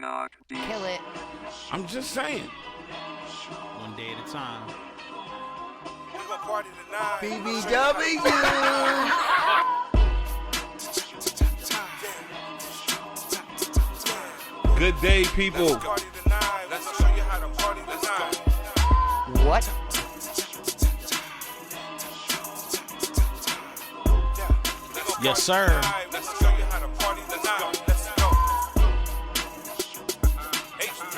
Kill it. I'm just saying. One day at a time. We gonna party tonight. BBW. Good day, people. Let's party tonight. Let's show you how to party tonight. What? Yes, sir. Let's show you how to party tonight. Let's go. HB.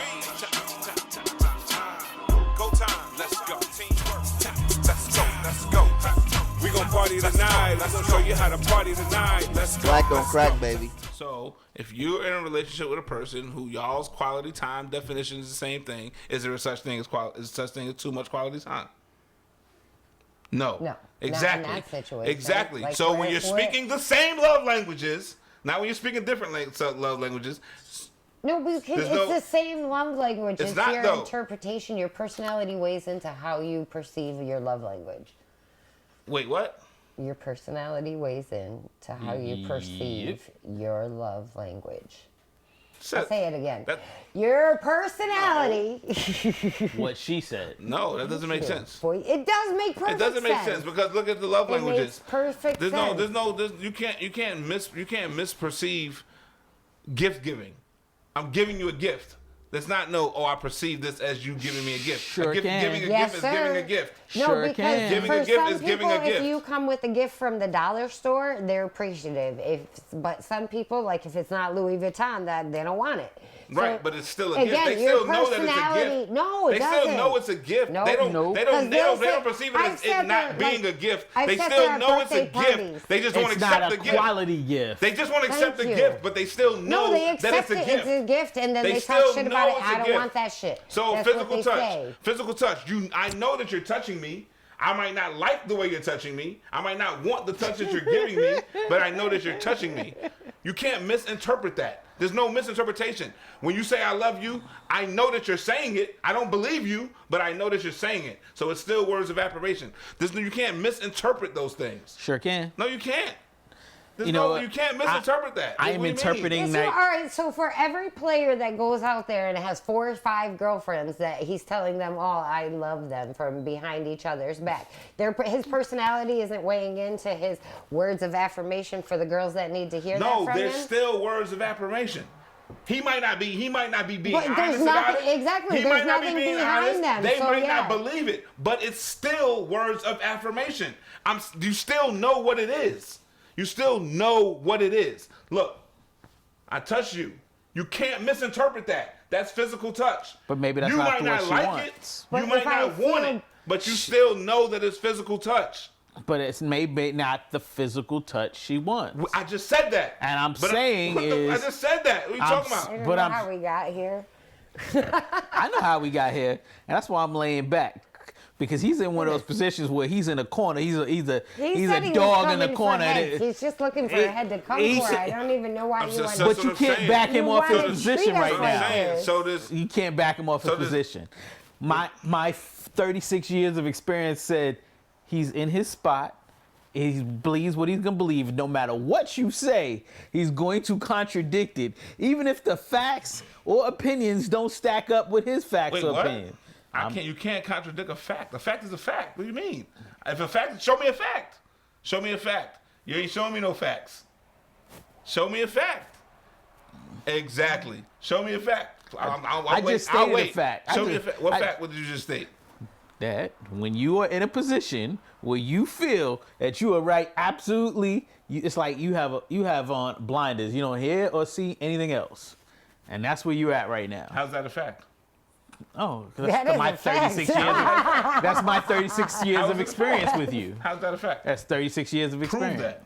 Go time. Let's go. Teamwork. Let's go. We gonna party tonight. Let's show you how to party tonight. Let's go. Black on crack, baby. So, if you're in a relationship with a person who y'all's quality time definition is the same thing, is there such thing as too much quality time? No. Exactly. Not in that situation. Exactly. Like, so when you're speaking the same love languages, not when you're speaking different love languages. No, because it's the same love language. It's It's not, your though. interpretation. Your personality weighs into how you perceive your love language. Wait, what? Your personality weighs in to how you perceive your love language. I'll say it again. Your personality. What she said. No, that doesn't make sense. Boy, it does make perfect sense. It doesn't make sense because look at the love languages. It makes perfect sense. You can't misperceive gift giving. I'm giving you a gift. That's not I perceive this as you giving me a gift. Sure giving a gift is giving a gift. No, Sure because can. Giving for a gift some is people, giving a gift. if you come with a gift from the dollar store, they're appreciative. But some people, like if it's not Louis Vuitton, that they don't want it. Right, So, but it's still a gift. again, They still your know that it's a personality- gift. No, it They doesn't. still know it's a gift. Nope. They don't Nope. they Because don't perceive it as it not being a gift. They still know it's a gift. They just won't It's accept not the a gift. quality gift. They just won't accept the Thank you. gift, but they still know No, they that accept it's a it. gift. It's a gift, and then they still talk shit about know it. it's a I don't gift. want that shit. So That's physical what they touch. say. Physical touch. I know that you're touching me. I might not like the way you're touching me. I might not want the touch that you're giving me, but I know that you're touching me. You can't misinterpret that. There's no misinterpretation. When you say I love you, I know that you're saying it. I don't believe you, but I know that you're saying it. So it's still words of affirmation. You can't misinterpret those things. Sure can. No, you can't. You know, you can't misinterpret that. I am What do you mean? interpreting Yes, that. all right, so for every player that goes out there and has 4 or 5 girlfriends, that he's telling them all, I love them from behind each other's back. His personality isn't weighing into his words of affirmation for the girls that need to hear that No, from there's him. still words of affirmation. He might not be being But there's honest about nothing- it. exactly, He there's might not be nothing being behind honest. them, They so might yeah. not believe it, but it's still words of affirmation. You still know what it is. You still know what it is. Look, I touch you. You can't misinterpret that. That's physical touch. But maybe that's you not might what not she like wants. it. But You might if I not want feel- it, but you still know that it's physical touch. But it's maybe not the physical touch she wants. I just said that. And I'm But saying I just said that. What are you talking I about? don't But know I'm- how we got here. I know how we got here, and that's why I'm laying back. Because he's in one of those positions where he's in a corner. He's a He said he was dog in the coming corner. for heads. He's just looking for a head to come he for. said- I don't even know why you want so- But to. you what I'm can't saying. back him You off his wanna position treat us right like now. this. So this. You can't back him off his position. My 36 years of experience said he's in his spot. He believes what he's going to believe. No matter what you say, he's going to contradict it. Even if the facts or opinions don't stack up with his facts Wait, or what? opinions. You can't contradict a fact. A fact is a fact. What do you mean? If a fact, show me a fact. Show me a fact. You ain't showing me no facts. Show me a fact. Exactly. Show me a fact. I just stated a fact. Show me a fact. What fact would you just state? That when you are in a position where you feel that you are right, absolutely, it's like you have on blinders. You don't hear or see anything else, and that's where you're at right now. How's that a fact? Oh, That is my a fact. 36 years. That's my 36 years of experience with you. How's that a fact? That's 36 years of Prove experience. that.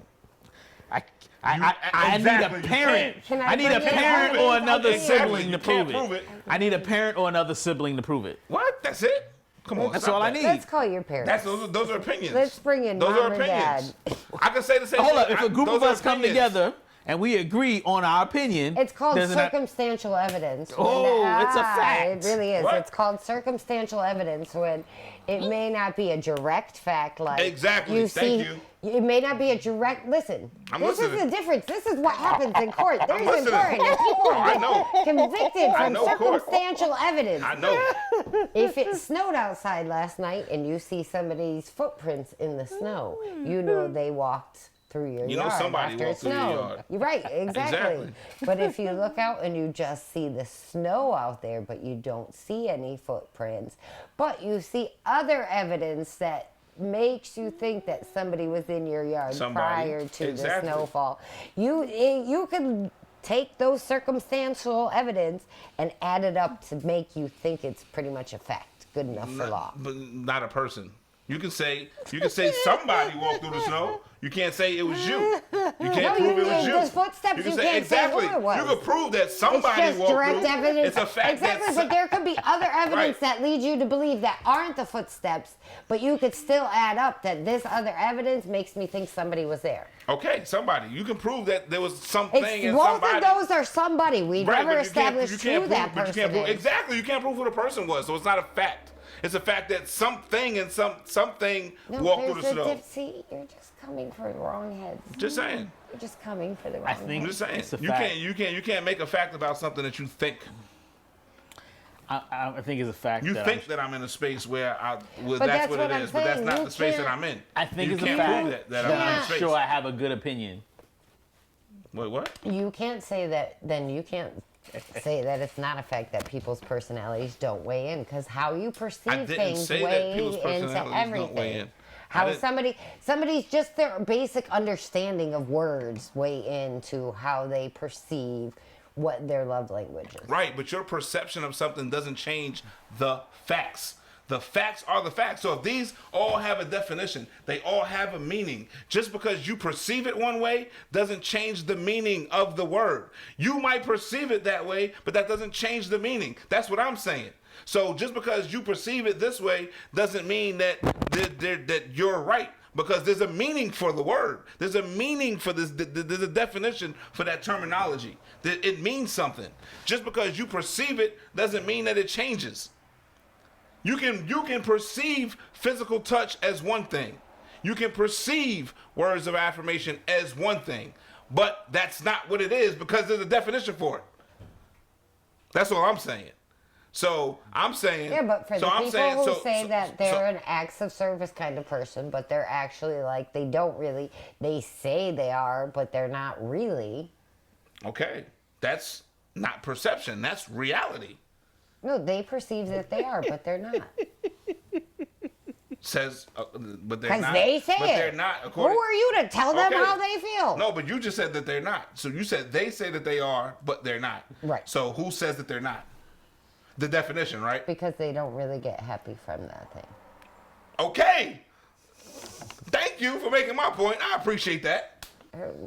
I Exactly. need You a parent. Can I I need a bring it parent up? or another Exactly. sibling You to can't prove prove it. it. I need a parent or another sibling to prove it. What? That's it? Come on. That's stop all I that. need. Let's call your parents. Those are opinions. Let's bring in Those mom are and opinions. dad. I can say the same Hold thing. up, if a group Those of are us come opinions. together and we agree on our opinion. It's called doesn't that- circumstantial evidence. Oh, it's a fact. It really is. What? It's called circumstantial evidence when it may not be a direct fact like Exactly. you Thank see. you. It may not be a direct. Listen, I'm this listening. is the difference. This is what happens in court. There's listening. important. If people I know. are convicted I from know court. circumstantial evidence. I know. If it snowed outside last night and you see somebody's footprints in the snow, you know they walked through your You know yard somebody after it walked through your snowed. yard. You're right, exactly. Exactly. But if you look out and you just see the snow out there, but you don't see any footprints, but you see other evidence that makes you think that somebody was in your yard prior to Exactly. the snowfall, you can take those circumstantial evidence and add it up to make you think it's pretty much a fact, good enough for law. But not a person. You can say somebody walked through the snow. You can't say it was you. You can't prove it was you. The footsteps, You can you say can't say exactly. who it was. You can prove that somebody It's just walked direct through. evidence. It's a fact. Exactly, that but there could be other evidence Right. that lead you to believe that aren't the footsteps, but you could still add up that this other evidence makes me think somebody was there. Okay, somebody. You can prove that there was something It's in both somebody. of those are somebody. We Right, never but you can't- established you can't who prove- that but you person can't prove- is. Exactly. You can't prove who the person was, so it's not a fact. It's a fact that something and something No, walked through there's the a snow. See, you're just coming for the wrong heads. Just saying. You're just coming for the wrong I think- I'm just saying. It's a You fact. can't make a fact about something that you think. I think it's a fact. You that think that I'm in a space where But that's that's what what it I'm is, but that's saying. not You the space that can't- I'm in. I think you it's a can't fact prove that I'm that in a I'm space. sure I have a good opinion. Wait, what? You can't say that, then you can't say that it's not a fact that people's personalities don't weigh in, because how you I perceive didn't things say that weigh people's into personalities don't weigh everything. in. I How didn't- somebody's just their basic understanding of words weigh into how they perceive what their love language is. Right, but your perception of something doesn't change the facts. The facts are the facts. So if these all have a definition, they all have a meaning. Just because you perceive it one way doesn't change the meaning of the word. You might perceive it that way, but that doesn't change the meaning. That's what I'm saying. So just because you perceive it this way doesn't mean that that you're right, because there's a meaning for the word. There's a meaning for this. There's a definition for that terminology. That it means something. Just because you perceive it doesn't mean that it changes. You can perceive physical touch as one thing. You can perceive words of affirmation as one thing, but that's not what it is, because there's a definition for it. That's all I'm saying. So I'm saying. Yeah, but for the I'm people saying- who so- say so- that they're so- an acts of service kind of person, but they're actually like, they don't really, they say they are, but they're not really. Okay, that's not perception. That's reality. No, they perceive that they are, but they're not. Says, but they're Because not. they say but it. they're not. Who According, are you to tell them Okay. how they feel? No, but you just said that they're not. So you said they say that they are, but they're not. Right. So who says that they're not? The definition, right? Because they don't really get happy from that thing. Okay. Thank you for making my point. I appreciate that.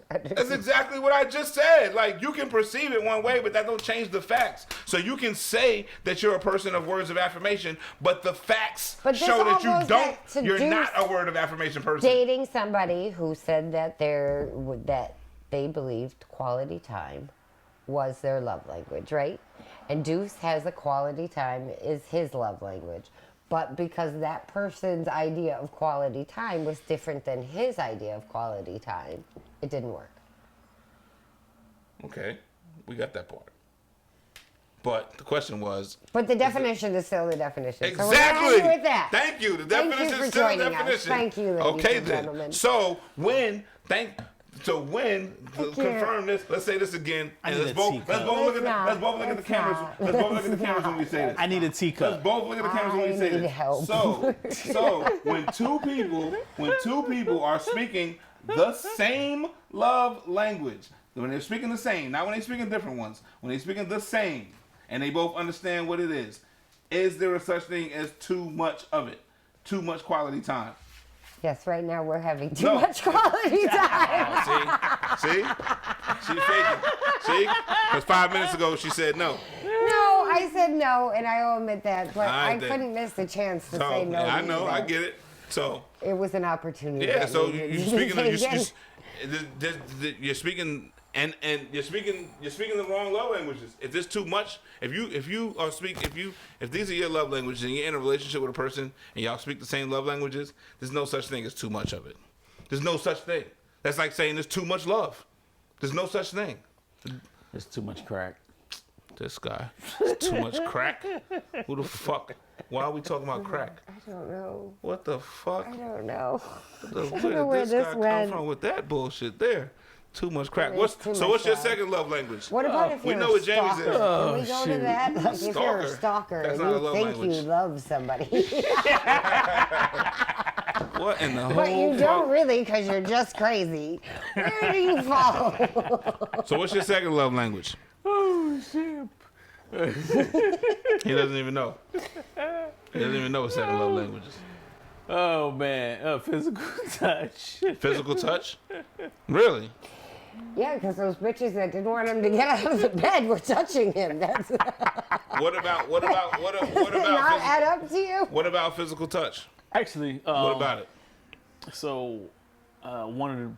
That's exactly what I just said. Like, you can perceive it one way, but that don't change the facts. So you can say that you're a person of words of affirmation, but the facts But this show all that you goes back to you're Deuce not a word of affirmation person. Dating somebody who said that they believed quality time was their love language, right? And Deuce has a quality time is his love language. But because that person's idea of quality time was different than his idea of quality time, it didn't work. Okay, we got that part. But the question was... But the definition is still the definition. So we're Exactly. happy with that. Thank you. The Thank you definition for is still the joining us. definition. Thank you, ladies okay, and then. gentlemen. So when confirm this. Let's say this again. I And need let's a both teacup. look at Let's let's both look at the let's cameras. not. Let's both look at the Let's cameras when we say this. I need a Let's teacup. both look at the cameras when we say I need this. help. So when two people are speaking the same love language, when they're speaking the same, not when they're speaking different ones, when they're speaking the same, and they both understand what it is there a such thing as too much of it? Too much quality time? Yes, right now we're having too No. much quality time. See? She's faking. See? Because 5 minutes ago she said no. No, I said no, and I'll admit that, but All right, I then. couldn't miss the chance to So say no. I to know, you I there. get it. So It was an opportunity. yeah, that so needed you're to be speaking taken. you're speaking And you're speaking the wrong love languages. If there's too much, if these are your love languages and you're in a relationship with a person and y'all speak the same love languages, there's no such thing as too much of it. There's no such thing. That's like saying there's too much love. There's no such thing. There's too much crack. This guy. It's too much crack. Who the fuck? Why are we talking about crack? I don't know. What the fuck? I don't know. Where know where did this this guy went. come from with that bullshit there? Too much crack. It's too So much what's your love. second love language? What about if we you're know a what Jamie's stalker? is. Can we go to shoot. that? Like if you're a Stalker. stalker That's and not a you love think language. you love somebody, What in the whole but you don't fuck? really because you're just crazy. Where do you fall? So what's your second love language? Oh shit. He doesn't even know. He doesn't even know what second love languages. Oh man, physical touch. Physical touch? Really? Yeah, because those bitches that didn't want him to get out of the bed were touching him. That's What about not add up to you. what about physical touch? Actually, What about it? So, one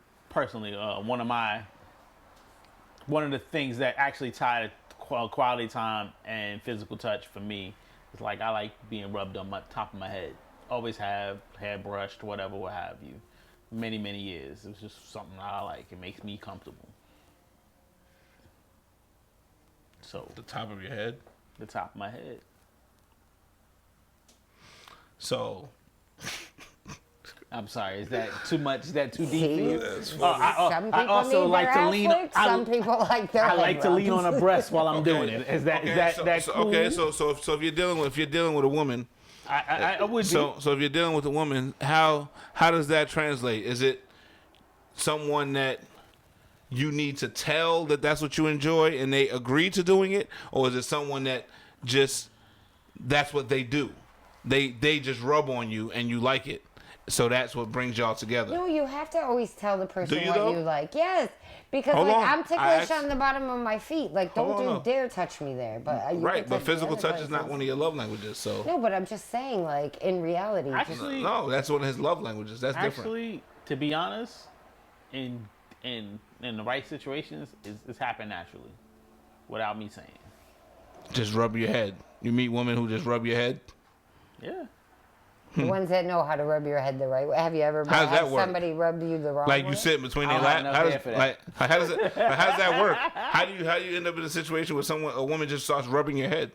of the things that actually tied quality time and physical touch for me is like I like being rubbed on my top of my head. Always have hair brushed, whatever, what have you. Many years. It was just something I like. It makes me comfortable. So, The top of your head. the top of my head. So I'm sorry. Is that too much? Is that too deep for See? you? that's Some people I also need like their to ass lean. licked, some people like their I head like to lean rubbed. on a breast while I'm doing it. Is that cool? Okay, so if you're dealing with a woman, I would do. so if you're dealing with a woman, how does that translate? Is it someone that you need to tell that that's what you enjoy and they agree to doing it, or is it someone that just that's what they do? They just rub on you and you like it, so that's what brings y'all together. No, you have to always tell the person Do you what though? you like. Yes, because Hold like on. I'm I ticklish asked- on the bottom of my feet. Like Hold don't on, you no. dare touch me there. But you Right, can but the physical other touch is not places. one of your love languages, so No, but I'm just saying, like in reality, just- Actually, no, that's one of his love languages. That's different. actually, to be honest, in the right situations, it's happened naturally, without me saying. Just rub your head. You meet women who just rub your head. Yeah. the ones that know how to rub your head the right way. Have you ever How does that had work? somebody rub you the wrong Like way? you sit between I their don't have lap. enough hair for that. How does that work? How do you end up in a situation where a woman just starts rubbing your head?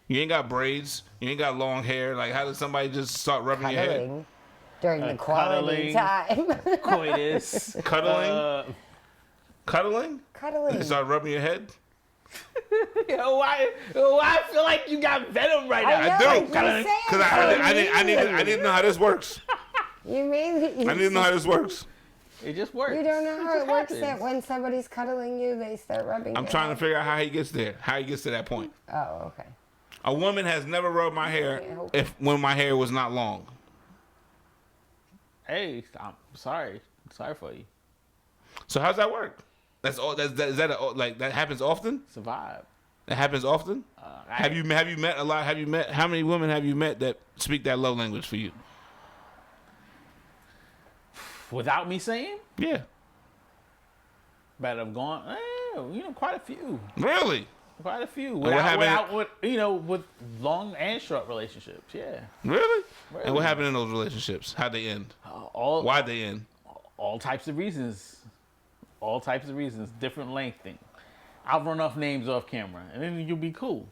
You ain't got braids. You ain't got long hair. Like how does somebody just start rubbing your head? Cuddling during the quality time. Coitus. Cuddling? Cuddling? Cuddling. They start rubbing your head? Yo, why I feel like you got venom right now? I know, I do. like you're Cuddling. saying Because I didn't know how this works. You mean I didn't know how this works. It just works. You don't know how just it works happens. that when somebody's cuddling you, they start rubbing I'm your trying to head? figure out how he gets there. How he gets to that point. Oh, okay. A woman has never rubbed my hair when my hair was not long. Hey, I'm sorry. Sorry for you. So how's that work? That's all. That happens often? It's a vibe. That happens often? Have you met a lot? How many women have you met that speak that love language for you? Without me saying, Yeah. but I've gone, quite a few. Really? Quite a few. what happened- With long and short relationships, yeah. Really? Really. And what happened in those relationships? How'd they end? All Why'd they end? all types of reasons. All types of reasons. Different lengthing. I'll run off names off camera, and then you'll be cool.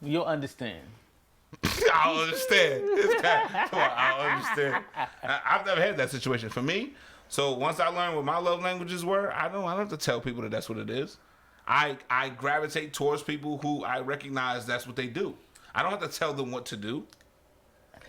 You'll understand. I don't understand. This guy, come on, I don't understand. I've never had that situation. For me, so once I learned what my love languages were, I don't have to tell people that that's what it is. I gravitate towards people who I recognize that's what they do. I don't have to tell them what to do.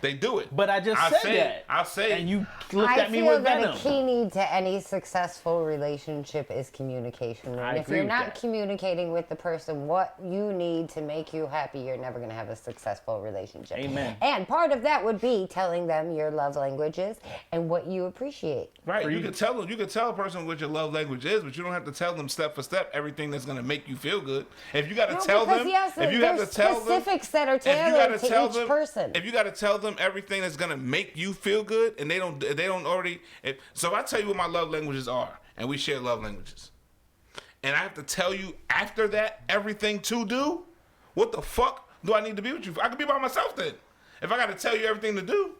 They do it. But I just said that. I'll say And you looked I at me feel with that venom. a key need to any successful relationship is communication. And I if agree you're with not that. communicating with the person what you need to make you happy, you're never going to have a successful relationship. Amen. And part of that would be telling them your love languages and what you appreciate. right. You can tell them. You can tell a person what your love language is, but you don't have to tell them step for step everything that's going to make you feel good. If you got to No, tell because them, yes, if you have there's to tell them, specifics that are if you tailored gotta to tell each them, person. if you got to tell them everything that's gonna make you feel good, and they don't already. So if I tell you what my love languages are, and we share love languages, and I have to tell you after that everything to do, what the fuck do I need to be with you for? I could be by myself then. If I got to tell you everything to do.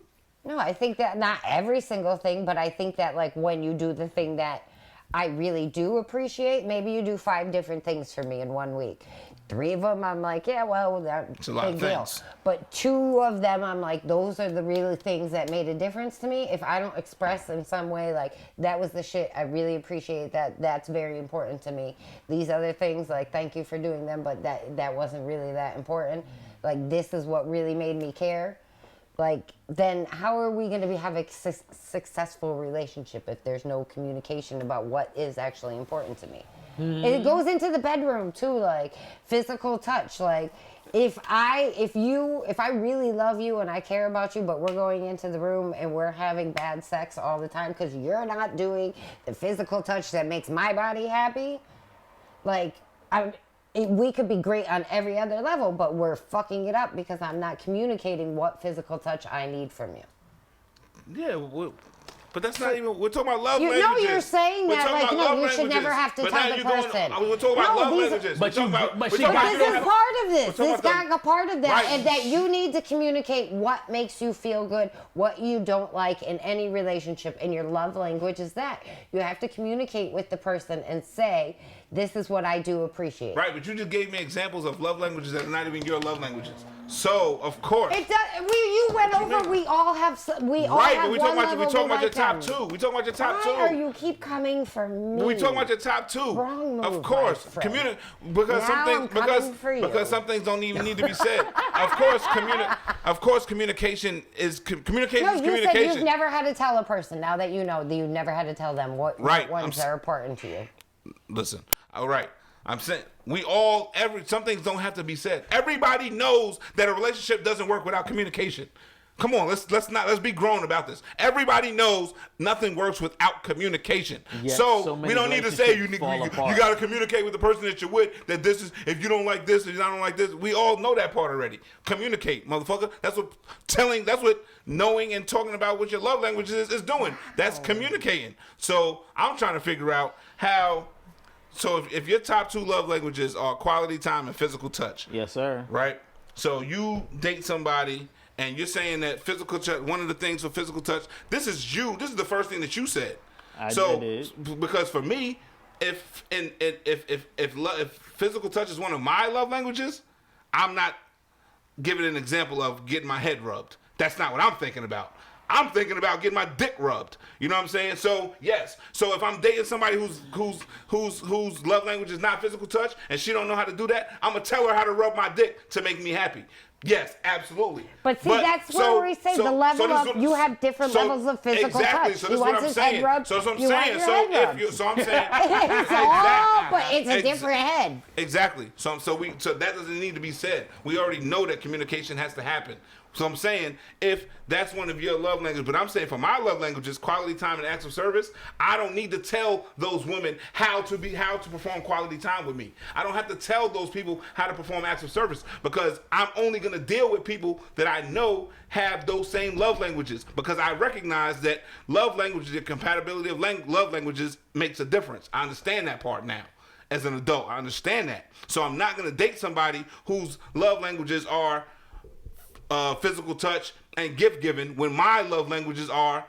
No, I think that not every single thing, but I think that like when you do the thing that I really do appreciate, maybe you do 5 different things for me in 1 week. 3 of them I'm like, yeah, well, that's a lot big of deal. things. But 2 of them I'm like, those are the really things that made a difference to me. If I don't express in some way like that was the shit, I really appreciate that. That's very important to me. These other things, like thank you for doing them, but that wasn't really that important. Like this is what really made me care. Like, then how are we going to have a successful relationship if there's no communication about what is actually important to me? And it goes into the bedroom too, like physical touch. Like, if I really love you and I care about you, but we're going into the room and we're having bad sex all the time because you're not doing the physical touch that makes my body happy, like, we could be great on every other level, but we're fucking it up because I'm not communicating what physical touch I need from you. Yeah, but that's not even. We're talking about love You languages. know, you're saying We're that, talking like, about no, love you should never languages. have to But tell now the you're going- person. We're talking about No, love these- languages. but We're you- talking about- but we're she talking got- about- But this is part of this. We're talking This about got a part of that, Right. and that you need to communicate what makes you feel good, what you don't like in any relationship, and your love language is that. You have to communicate with the person and say, this is what I do appreciate. Right, but you just gave me examples of love languages that are not even your love languages. So, of course. It does. You went over. We all have. We all Right, have but we one talking about level your like top them. 2. We talking about your top 2. Why are you keep coming for me? We talking about your top 2. Wrong move, Of course, my friend. because some Now things I'm coming for you. because some things don't even need to be said. Of course, communication is communication. No, is you communication. said you've never had to tell a person. Now that you know, that you've never had to tell them what Right, ones are important to you. Listen, all right. I'm saying some things don't have to be said. Everybody knows that a relationship doesn't work without communication. Come on, let's be grown about this. Everybody knows nothing works without communication. Yet So so we many don't need to say you relationships fall apart. got to communicate with the person that you're with. That this is, if you don't like this, if I don't like this. We all know that part already. Communicate, motherfucker. That's what knowing and talking about what your love language is doing. That's communicating. So I'm trying to figure out how. So if your top 2 love languages are quality time and physical touch. Yes, sir. Right? So you date somebody and you're saying that physical touch, one of the things for physical touch, this is the first thing that you said. I so did. because for me, if physical touch is one of my love languages, I'm not giving an example of getting my head rubbed. That's not what I'm thinking about. I'm thinking about getting my dick rubbed. You know what I'm saying? So yes. So if I'm dating somebody whose love language is not physical touch and she don't know how to do that, I'm gonna tell her how to rub my dick to make me happy. Yes, absolutely. But see, that's where we say the level of you have different levels of physical exactly, touch. So he that's what wants I'm his saying. head rubbed. So that's what I'm you want saying. your So head rubbed. so I'm saying It's all, but it's a different head. Exactly. So that doesn't need to be said. We already know that communication has to happen. So I'm saying if that's one of your love languages, but I'm saying for my love languages, quality time and acts of service, I don't need to tell those women how to perform quality time with me. I don't have to tell those people how to perform acts of service because I'm only going to deal with people that I know have those same love languages because I recognize that love languages, the compatibility of love languages makes a difference. I understand that part now. As an adult, I understand that. So I'm not going to date somebody whose love languages are physical touch and gift giving when my love languages are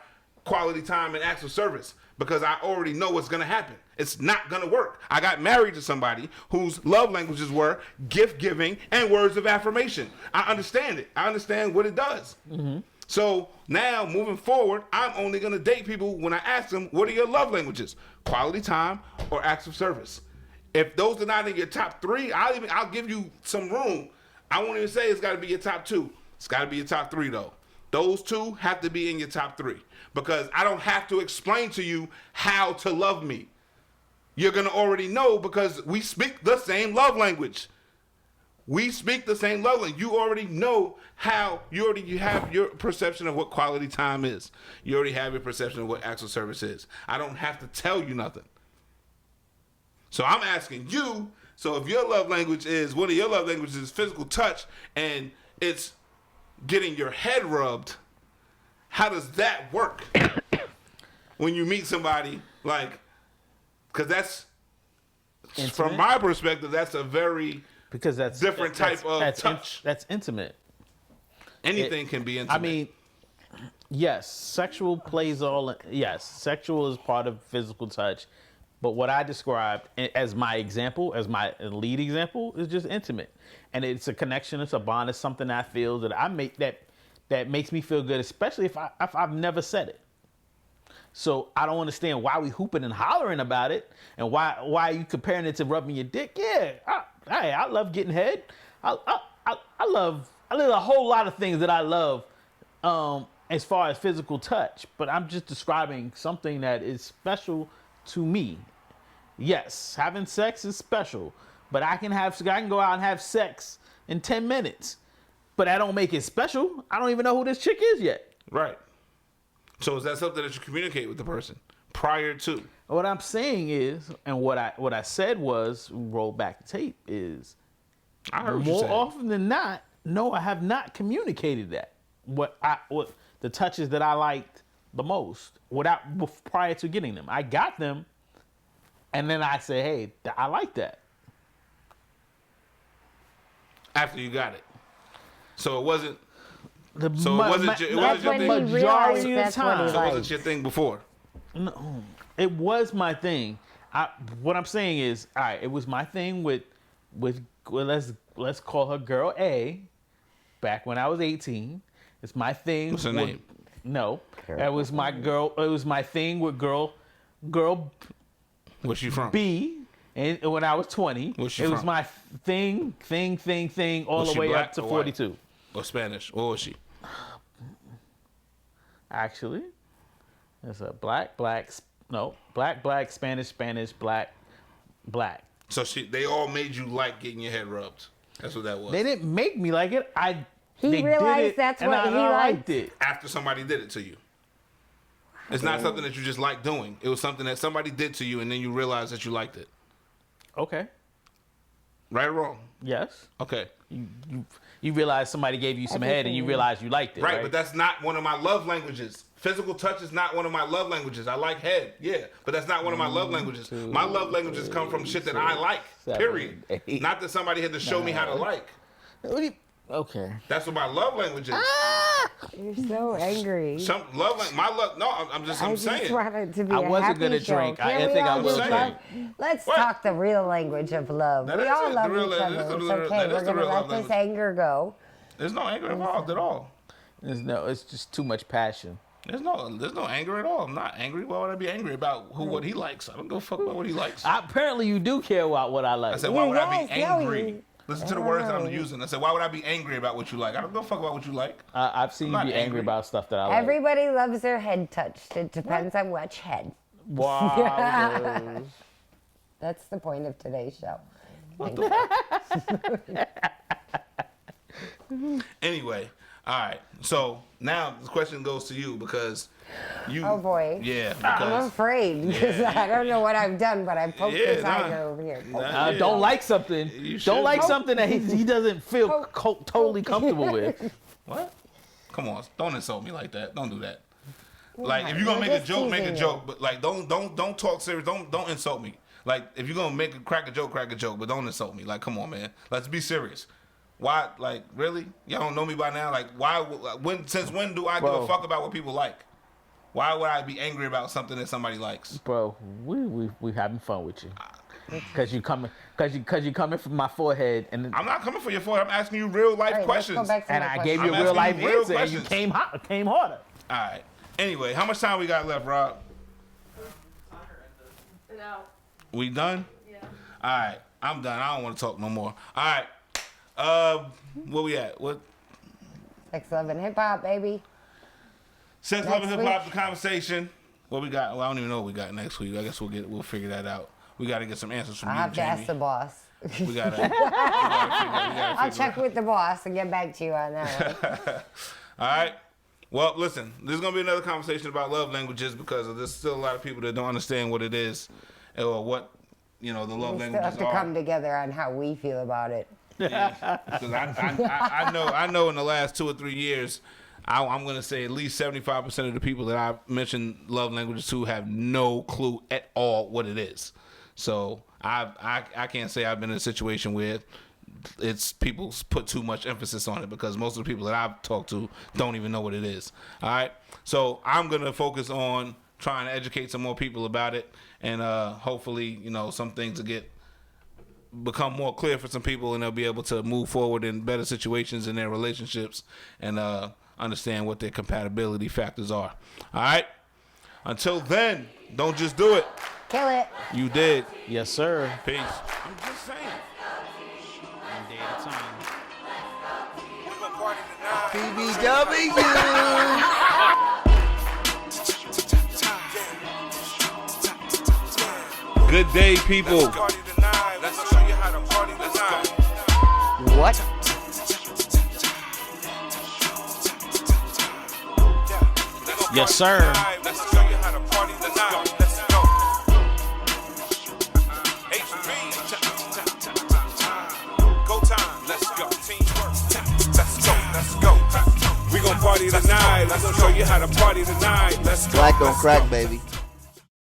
quality time and acts of service because I already know what's going to happen. It's not going to work. I got married to somebody whose love languages were gift giving and words of affirmation. I understand it. I understand what it does. Mm-hmm. So now moving forward, I'm only going to date people when I ask them, what are your love languages? Quality time or acts of service. If those are not in your top 3, I'll give you some room. I won't even say it's got to be your top 2. It's got to be your top 3, though. Those 2 have to be in your top 3 because I don't have to explain to you how to love me. You're going to already know because we speak the same love language. We speak the same love language. You already know how, you have your perception of what quality time is. You already have your perception of what acts of service is. I don't have to tell you nothing. So I'm asking you, so if your love language is, one of your love languages is physical touch and it's getting your head rubbed, how does that work when you meet somebody like, because that's from my perspective, that's a very because that's different type of touch. That's intimate. Anything can be intimate. I mean, yes, sexual plays all. Yes, sexual is part of physical touch, but what I described as my example, as my lead example, is just intimate, and it's a connection, it's a bond, it's something I feel that I make that makes me feel good, especially if I've never said it. So I don't understand why we hooping and hollering about it, and why you comparing it to rubbing your dick. Yeah, I love getting head. I love a whole lot of things that I love, as far as physical touch. But I'm just describing something that is special to me. Yes, having sex is special, but I can go out and have sex in 10 minutes, but that don't make it special. I don't even know who this chick is yet. Right. So is that something that you communicate with the person prior to? What I'm saying is, and what I said was, roll back the tape, is I heard what you more said. often than not, no, I have not communicated that. What the touches that I liked the most prior to getting them. I got them, and then I say, hey, I like that. After you got it. So it wasn't. It So it wasn't your That's when thing. he realized Majority of that's the what time. he So it liked. wasn't your thing before. No, it was my thing. What I'm saying is, all right, it was my thing with let's call her girl A. Back when I was 18, it's my thing. What's her name? No, that was my girl. It was my thing with girl Where's she from? B. And when I was 20, Where's she it was from? my thing, all Was the she way black up to or white? 42. Or Spanish? Or was she? Actually, it's a black, Spanish, black. So they all made you like getting your head rubbed. That's what that was. They didn't make me like it. He They realized did it, that's and what I he liked liked. it. After somebody did it to you. It's not something that you just like doing. It was something that somebody did to you, and then you realized that you liked it. Okay. Right or wrong? Yes. Okay. You realize somebody gave you some head and you realize you liked it, Right, right? but that's not one of my love languages. Physical touch is not one of my love languages. I like head, yeah, but that's not one of my love languages. My love languages come from shit that I like, period. 7, 8, Not that somebody had to show me how to like. Okay. That's what my love language is. You're so angry. Some love, my love. No, I'm I just saying. want it to be I a wasn't happy gonna show. drink. I Can't didn't we think I all was just gonna love- Let's What? talk the real language of love. That We is all it. love The real each language- other. that's It's the real- okay. that is We're the gonna real let love this language. anger go. There's no anger involved at all. It's just too much passion. There's no anger at all. I'm not angry. Why would I be angry about what he likes? I don't give a fuck about what he likes. Apparently, you do care about what I like. I said, why would I be Yes, no, angry? you- Listen to the words that I'm using. I said, why would I be angry about what you like? I don't give a fuck about what you like. I've seen I'm you not be angry angry. about stuff that I like. Everybody loves their head touched. It depends on which head. Wow. That's the point of today's show. Anyway, all right. So now the question goes to you because you. Oh, boy. Yeah. I'm Because, afraid because I don't know what I've done, but I poked Yeah, the nah. tiger over here. Yeah. Don't like something. You should. Don't like something that he doesn't feel totally comfortable with. What? Come on, don't insult me like that. Don't do that. Like if you're We're gonna make a just joke, make a teasing joke. you. But like don't talk serious. Don't insult me. Like if you're gonna crack a joke, but don't insult me. Like come on, man. Let's be serious. Why? Like really? Y'all don't know me by now. Like why? Since when do I give Bro. a fuck about what people like? Why would I be angry about something that somebody likes? Bro, we having fun with you. Cause you coming from my forehead and I'm not coming for your forehead. I'm asking you real life All right, let's go questions. back to and the I question. gave you a I'm real life asking you real answer and you questions. came harder. All right. Anyway, how much time we got left, Rob? No. We done? Yeah. All right, I'm done. I don't want to talk no more. All right, where we at? What? Sex, love, and hip hop, baby. Sex, love, and Next hip hop. week. The conversation. What we got? Well, I don't even know what we got next week. I guess we'll figure that out. We got to get some answers from I you, have to ask the Jamie. boss. We gotta figure I'll check out. with the boss and get back to you on that one. All right. Well, listen. There's gonna be another conversation about love languages because there's still a lot of people that don't understand what it is or what the love We still languages have to are. come together on how we feel about it. Because I know in the last 2 or 3 years, I'm going to say at least 75% of the people that I mentioned love languages to have no clue at all what it is. So I can't say I've been in a situation where it's people put too much emphasis on it, because most of the people that I've talked to don't even know what it is. All right. So I'm going to focus on trying to educate some more people about it, and hopefully, some things will become more clear for some people, and they'll be able to move forward in better situations in their relationships and understand what their compatibility factors are. All right. Until then, don't just do it. Kill it. You did. Yes, sir. Peace. I'm just saying. One day at a time. We gon' party tonight. BBW. Good day, people. Let's party tonight. Let's show you how to party tonight. What? Yes, sir. Let's show you how to party tonight. Let's go. HB. Go time. Let's go. Teamwork. Let's go. We gon' party tonight. Let's show you how to party tonight. Let's go. Black don't crack, baby.